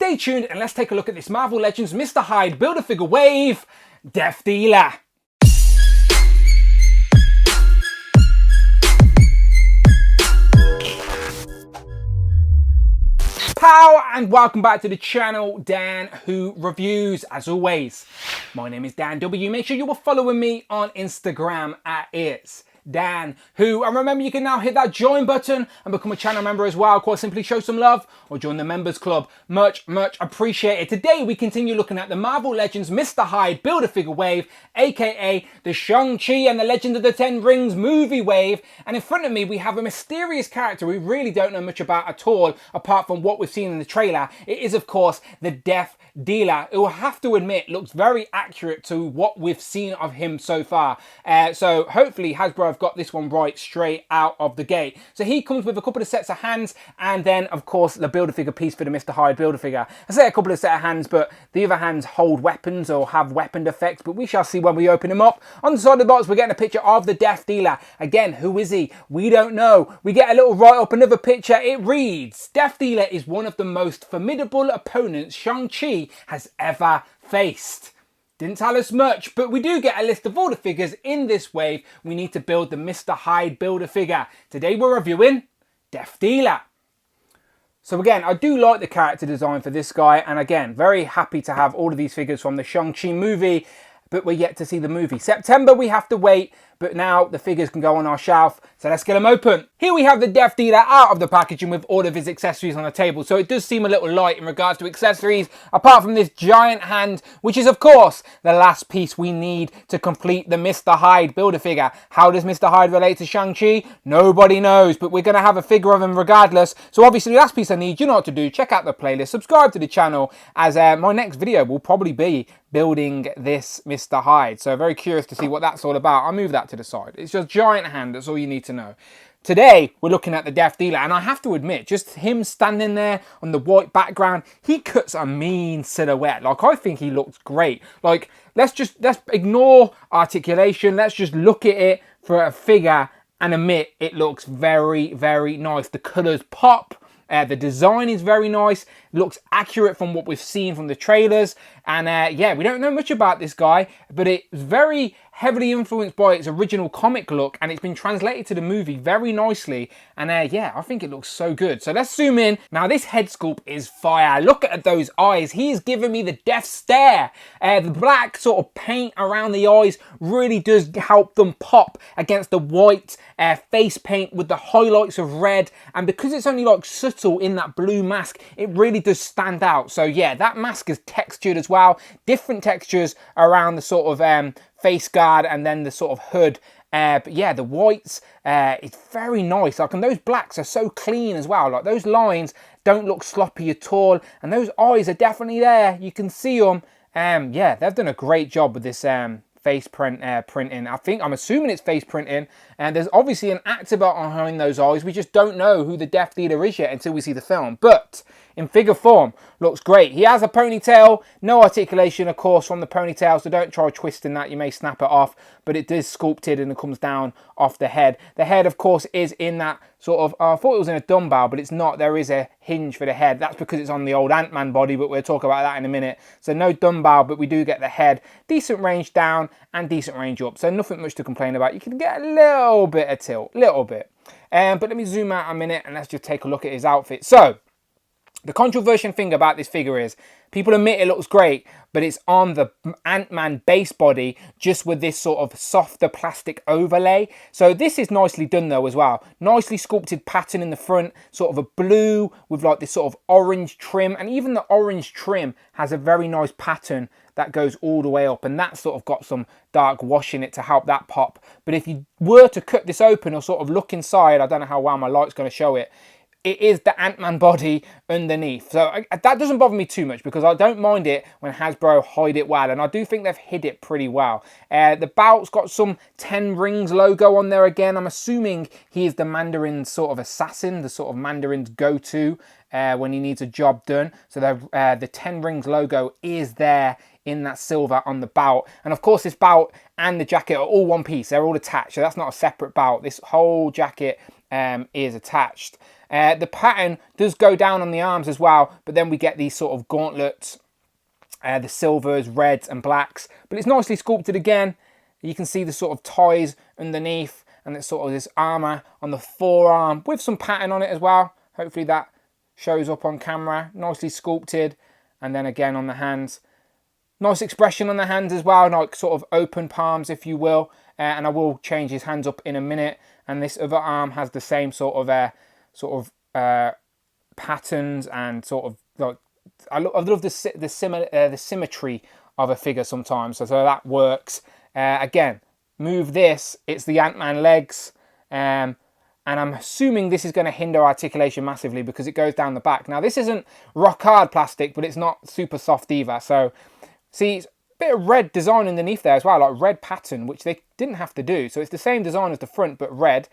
Stay tuned and let's take a look at this Marvel Legends Mr. Hyde Build-A-Figure Wave Death Dealer. Pow and welcome back to the channel, Dan Who Reviews. As always, my name is Dan W. Make sure you are following me on Instagram at It's Dan Who. And remember, you can now hit that join button and become a channel member as well. Of course, simply show some love or join the members club. Much appreciated. Today, we continue looking at the Marvel Legends Mr. Hyde Build-A-Figure Wave, aka the Shang-Chi and the Legend of the Ten Rings movie wave. And in front of me, we have a mysterious character we really don't know much about at all, apart from what we've seen in the trailer. It is, of course, the Death Dealer, who I have to admit looks very accurate to what we've seen of him so far. So hopefully Hasbro have got this one right straight out of the gate. So he comes with a couple of sets of hands and then, of course, the Build-A-Figure piece for the Mr. Hyde Build-A-Figure. I say a couple of set of hands, but the other hands hold weapons or have weapon effects, but we shall see when we open them up. On the side of the box, we're getting a picture of the Death Dealer. Again, who is he? We don't know. We get a little write-up, another picture. It reads, Death Dealer is one of the most formidable opponents Shang-Chi has ever faced. Didn't tell us much, but we do get a list of all the figures in this wave we need to build the Mr. Hyde Build-A-Figure. Today we're reviewing Death Dealer. So again, I do like the character design for this guy, and again, very happy to have all of these figures from the Shang-Chi movie, but we're yet to see the movie. September we have to wait, but now the figures can go on our shelf, so let's get them open. Here we have the Death Dealer out of the packaging with all of his accessories on the table, so it does seem a little light in regards to accessories, apart from this giant hand, which is of course the last piece we need to complete the Mr. Hyde Build-A-Figure. How does Mr. Hyde relate to Shang-Chi? Nobody knows, but we're going to have a figure of him regardless. So obviously the last piece I need, you know what to do, check out the playlist, subscribe to the channel, as my next video will probably be building this Mr. Hyde. So very curious to see what that's all about. I'll move that to the side. It's just giant hand, that's all you need to know. Today, we're looking at the Death Dealer, and I have to admit, just him standing there on the white background, he cuts a mean silhouette. Like, I think he looks great. Like, let's ignore articulation, let's just look at it for a figure and admit it looks very, very nice. The colours pop. The design is very nice, looks accurate from what we've seen from the trailers, and yeah, we don't know much about this guy, but it's very heavily influenced by its original comic look, and it's been translated to the movie very nicely, and yeah, I think it looks so good. So let's zoom in. Now this head sculpt is fire. Look at those eyes. He is giving me the death stare. The black sort of paint around the eyes really does help them pop against the white face paint with the highlights of red, and because it's only like subtle in that blue mask, it really does stand out. So yeah, that mask is textured as well, different textures around the sort of face guard and then the sort of hood. But yeah, the whites, it's very nice. Like, and those blacks are so clean as well. Like, those lines don't look sloppy at all, and those eyes are definitely there. You can see them. Yeah, they've done a great job with this face printing. I'm assuming it's face printing, and there's obviously an actor behind those eyes. We just don't know who the Death Dealer is yet until we see the film, but in figure form, looks great. He has a ponytail, no articulation, of course, from the ponytail, so don't try twisting that, you may snap it off, but it is sculpted and it comes down off the head. The head, of course, is in that sort of, I thought it was in a dumbbell, but it's not. There is a hinge for the head. That's because it's on the old Ant-Man body, but we'll talk about that in a minute. So no dumbbell, but we do get the head. Decent range down and decent range up, so nothing much to complain about. You can get a little bit of tilt, little bit. But let me zoom out a minute and let's just take a look at his outfit. So, the controversial thing about this figure is, people admit it looks great, but it's on the Ant-Man base body, just with this sort of softer plastic overlay. So this is nicely done though as well. Nicely sculpted pattern in the front, sort of a blue with like this sort of orange trim, and even the orange trim has a very nice pattern that goes all the way up, and that's sort of got some dark wash in it to help that pop. But if you were to cut this open or sort of look inside, I don't know how well my light's going to show it, it is the Ant-Man body underneath. So that doesn't bother me too much, because I don't mind it when Hasbro hide it well, and I do think they've hid it pretty well. The belt's got some 10 Rings logo on there again. I'm assuming he is the Mandarin's sort of assassin, the sort of Mandarin's go-to when he needs a job done. So the 10 Rings logo is there in that silver on the belt. And of course this belt and the jacket are all one piece. They're all attached, so that's not a separate belt. This whole jacket is attached. The pattern does go down on the arms as well, but then we get these sort of gauntlets, the silvers, reds and blacks, but it's nicely sculpted again. You can see the sort of ties underneath, and it's sort of this armor on the forearm with some pattern on it as well. Hopefully that shows up on camera. Nicely sculpted. And then again on the hands, nice expression on the hands as well, like sort of open palms, if you will. And I will change his hands up in a minute. And this other arm has the same sort of patterns and sort of like, I love the symmetry of a figure sometimes, so that works. Again, move this, it's the Ant-Man legs, and I'm assuming this is going to hinder articulation massively because it goes down the back. Now this isn't rock hard plastic, but it's not super soft either. So see, it's a bit of red design underneath there as well, like red pattern, which they didn't have to do. So it's the same design as the front, but red.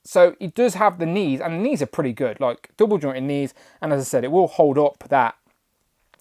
So it does have the knees, and the knees are pretty good, like double jointed knees. And as I said, it will hold up that.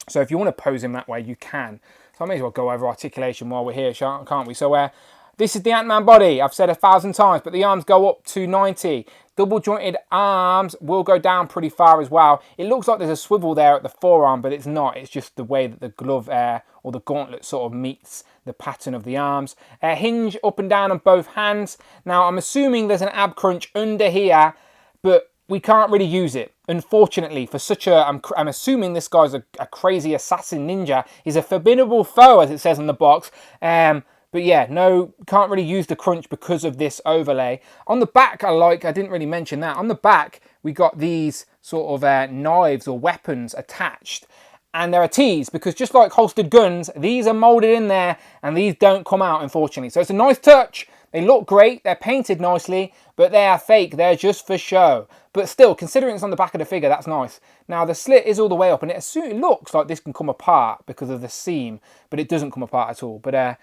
So if you want to pose him that way, you can. So I may as well go over articulation while we're here, can't we? So this is the Ant-Man body. I've said 1,000 times, but the arms go up to 90. Double jointed arms will go down pretty far as well. It looks like there's a swivel there at the forearm, but it's not. It's just the way that the glove or the gauntlet sort of meets the pattern of the arms. Hinge up and down on both hands. Now I'm assuming there's an ab crunch under here, but we can't really use it, unfortunately, for such a... I'm assuming this guy's a crazy assassin ninja. He's a formidable foe, as it says on the box. But yeah, no, can't really use the crunch because of this overlay. On the back, I didn't really mention that. On the back, we got these sort of knives or weapons attached. And there are T's, because just like holstered guns, these are molded in there, and these don't come out, unfortunately. So it's a nice touch. They look great, they're painted nicely, but they are fake, they're just for show. But still, considering it's on the back of the figure, that's nice. Now, the slit is all the way up, and it looks like this can come apart because of the seam, but it doesn't come apart at all. But,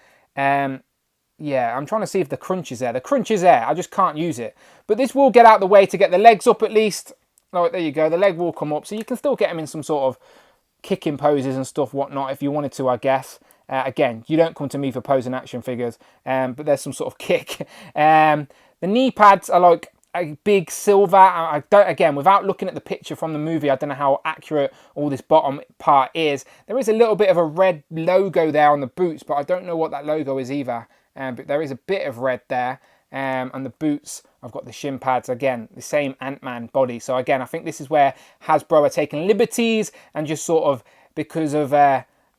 yeah, I'm trying to see if the crunch is there. The crunch is there, I just can't use it. But this will get out the way to get the legs up at least. Oh, there you go, the leg will come up, so you can still get them in some sort of kicking poses and stuff, whatnot, if you wanted to, I guess. Again, you don't come to me for posing action figures, but there's some sort of kick. The knee pads are like a big silver. Again, without looking at the picture from the movie, I don't know how accurate all this bottom part is. There is a little bit of a red logo there on the boots, but I don't know what that logo is either. But there is a bit of red there. And the boots, I've got the shin pads, again, the same Ant-Man body. So again, I think this is where Hasbro are taking liberties and just sort of, because of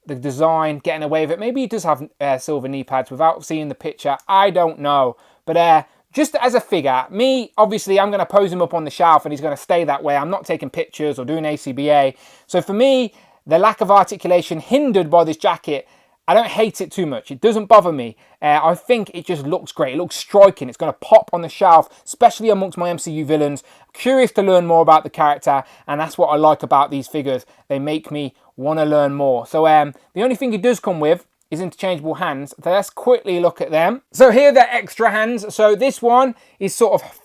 the design, getting away with it. Maybe he does have silver knee pads without seeing the picture. I don't know. But just as a figure, me, obviously, I'm going to pose him up on the shelf and he's going to stay that way. I'm not taking pictures or doing ACBA. So for me, the lack of articulation hindered by this jacket, I don't hate it too much. It doesn't bother me. I think it just looks great. It looks striking. It's going to pop on the shelf, especially amongst my MCU villains. Curious to learn more about the character, and that's what I like about these figures. They make me want to learn more. So the only thing it does come with is interchangeable hands. So let's quickly look at them. So here they're extra hands. So this one is sort of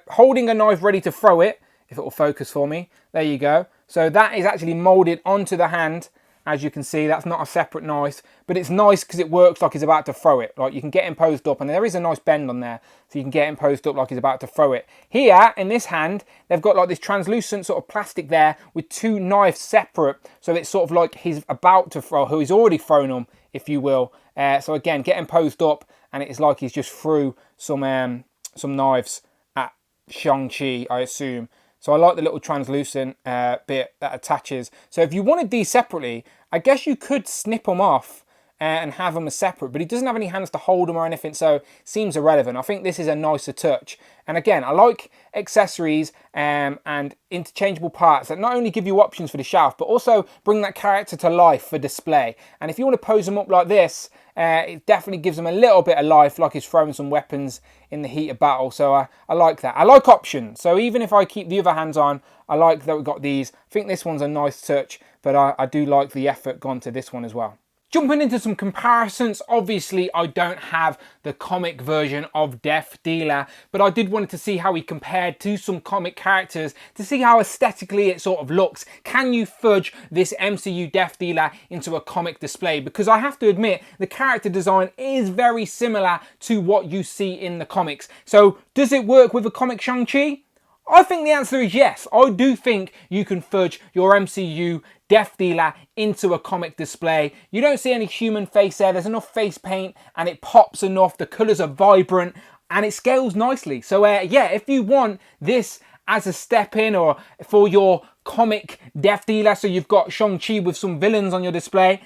holding a knife ready to throw it, if it will focus for me. There you go. So that is actually molded onto the hand. As you can see, that's not a separate knife, but it's nice because it works like he's about to throw it. Like you can get him posed up, and there is a nice bend on there, so you can get him posed up like he's about to throw it. Here, in this hand, they've got like this translucent sort of plastic there with two knives separate, so it's sort of like he's about to throw, he's already thrown them, if you will. So again, get him posed up, and it's like he's just threw some knives at Shang-Chi, I assume. So I like the little translucent bit that attaches. So if you wanted these separately, I guess you could snip them off and have them as separate, but he doesn't have any hands to hold them or anything, so it seems irrelevant. I think this is a nicer touch. And again, I like accessories and interchangeable parts that not only give you options for the shelf, but also bring that character to life for display. And if you want to pose them up like this, it definitely gives them a little bit of life, like he's throwing some weapons in the heat of battle. So I like that. I like options. So even if I keep the other hands on, I like that we've got these. I think this one's a nice touch, but I do like the effort gone to this one as well. Jumping into some comparisons, obviously I don't have the comic version of Death Dealer, but I did want to see how he compared to some comic characters to see how aesthetically it sort of looks. Can you fudge this MCU Death Dealer into a comic display? Because I have to admit, the character design is very similar to what you see in the comics. So does it work with a comic Shang-Chi? I think the answer is yes. I do think you can fudge your MCU Death Dealer into a comic display. You don't see any human face there. There's enough face paint and it pops enough. The colours are vibrant and it scales nicely. So yeah, if you want this as a step in or for your comic Death Dealer, so you've got Shang-Chi with some villains on your display,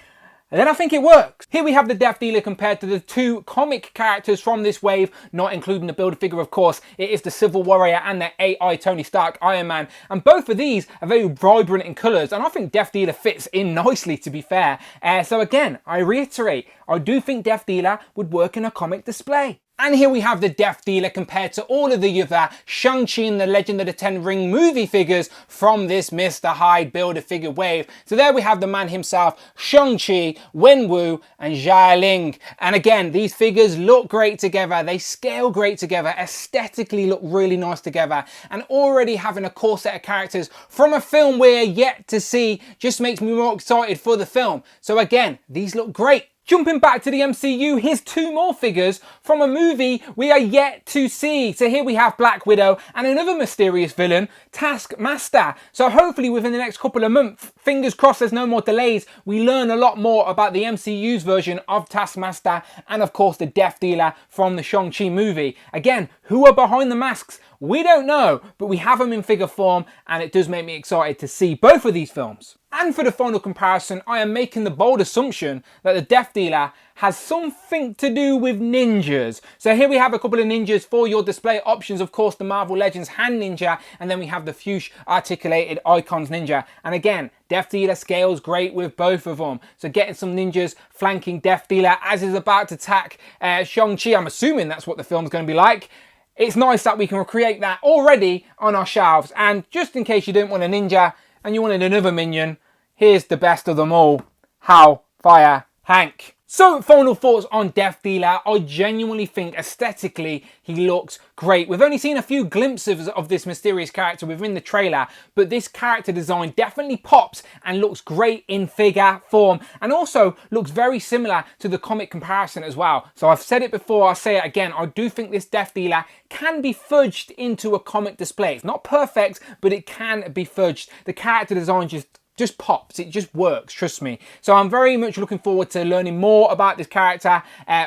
then I think it works. Here we have the Death Dealer compared to the two comic characters from this wave, not including the Build-A-Figure, of course. It is the Civil Warrior and the AI Tony Stark Iron Man. And both of these are very vibrant in colours, and I think Death Dealer fits in nicely, to be fair. So again, I reiterate, I do think Death Dealer would work in a comic display. And here we have the Death Dealer compared to all of the other Shang-Chi and the Legend of the Ten Ring movie figures from this Mr. Hyde Build-A-Figure wave. So there we have the man himself, Shang-Chi, Wenwu and Xia Ling. And again, these figures look great together. They scale great together, aesthetically look really nice together. And already having a core set of characters from a film we're yet to see just makes me more excited for the film. So again, these look great. Jumping back to the MCU, here's two more figures from a movie we are yet to see. So here we have Black Widow and another mysterious villain, Taskmaster. So hopefully within the next couple of months, fingers crossed there's no more delays, we learn a lot more about the MCU's version of Taskmaster and of course the Death Dealer from the Shang-Chi movie. Again, who are behind the masks? We don't know, but we have them in figure form and it does make me excited to see both of these films. And for the final comparison, I am making the bold assumption that the Death Dealer has something to do with ninjas. So here we have a couple of ninjas for your display options. Of course, the Marvel Legends Hand Ninja, and then we have the Fuchs Articulated Icons Ninja. And again, Death Dealer scales great with both of them. So getting some ninjas flanking Death Dealer as he's about to attack Shang-Chi, I'm assuming that's what the film's going to be like. It's nice that we can recreate that already on our shelves. And just in case you didn't want a ninja and you wanted another minion, here's the best of them all, Hal Fire Hank. So final thoughts on Death Dealer. I genuinely think aesthetically he looks great. We've only seen a few glimpses of this mysterious character within the trailer, but this character design definitely pops and looks great in figure form, and also looks very similar to the comic comparison as well. So I've said it before, I'll say it again, I do think this Death Dealer can be fudged into a comic display. It's not perfect, but it can be fudged. The character design just pops, it just works, trust me. So I'm very much looking forward to learning more about this character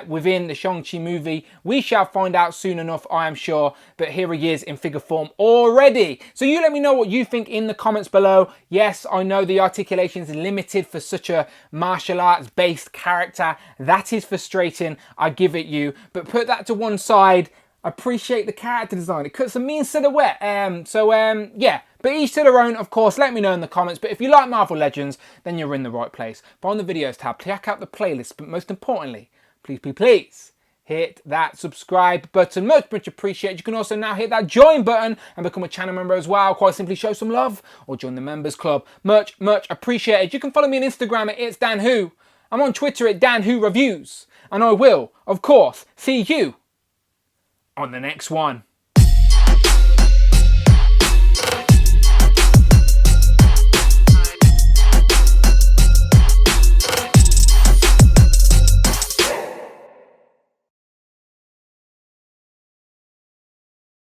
within the Shang-Chi movie. We shall find out soon enough, I am sure, but here he is in figure form already. So you let me know what you think in the comments below. Yes, I know the articulation is limited for such a martial arts based character. That is frustrating, I give it you, but put that to one side. Appreciate the character design. It cuts a mean silhouette. Yeah, but each to their own, of course. Let me know in the comments. But if you like Marvel Legends, then you're in the right place. Find the videos tab, check out the playlist, but most importantly, please hit that subscribe button. Much appreciated. You can also now hit that join button and become a channel member as well. Quite simply show some love or join the members club. Much appreciated. You can follow me on Instagram at It's Dan Who. I'm on Twitter at Dan Who Reviews, and I will, of course, see you on the next one.